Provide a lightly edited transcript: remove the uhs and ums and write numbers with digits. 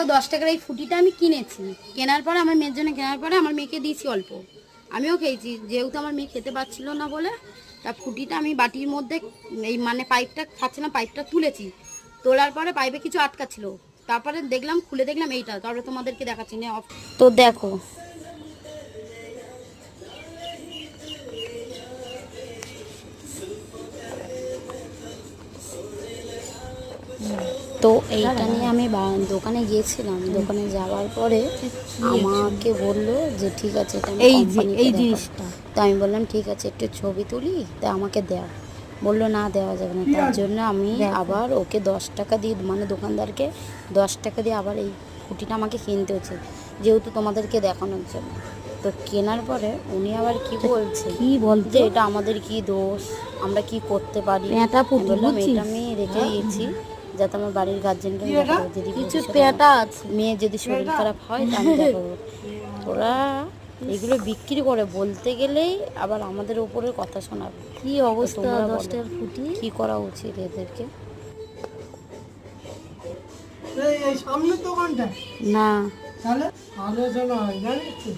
দেখো 10 টাকার এই ফুটিটা আমি কিনেছি, কেনার পরে আমার মেয়ের জন্য কেনার পরে আমার মেয়েকে দিয়েছি অল্প, আমিও খেয়েছি, যেহেতু আমার মেয়ে খেতে পারছিল না বলে তা ফুটিটা আমি বাটির মধ্যে এই মানে পাইপটা খাচ্ছে না, পাইপটা তুলেছি, তোলার পরে পাইপে কিছু আটকা ছিল, তারপরে দেখলাম খুলে দেখলাম এইটা, তারপরে তোমাদেরকে দেখাচ্ছি না। তো দেখো তো এইটা নিয়ে আমি দোকানে গিয়েছিলাম, দোকানে যাওয়ার পরে আমাকে বললো যে ঠিক আছে এটা এই জিনিসটা, তো আমি বললাম ঠিক আছে একটু ছবি তুলি, তা আমাকে দেও, বললো না দেওয়া যাবে না, তার জন্য আমি আবার ওকে 10 টাকা দিয়ে মানে দোকানদারকে 10 টাকা দিয়ে আবার এই ফুটিটা আমাকে কিনতে হচ্ছে, যেহেতু তোমাদেরকে দেখানোর জন্য। তো কেনার পরে উনি আবার কি বলছে, কি বলছে যে এটা আমাদের কি দোষ, আমরা কি করতে পারি, বললাম এটা আমি রেখে দিয়েছি যাতে আমার বাড়ির গার্জেনকে দেখাবো, যদি কিছু পেটা আছে, মেয়ে যদি শরীর খারাপ হয় তা আমি দেখাবো। ওরা এগুলো বিক্রি করে বলতে গেলেই আবার আমাদের উপরে কথা শোনাবে। কি অবস্থা, 10 টাকার ফুটি, কি করা উচিত এদেরকে? এই সামনের দোকানটা না তাহলে আলোচনা হয় জানিস তো?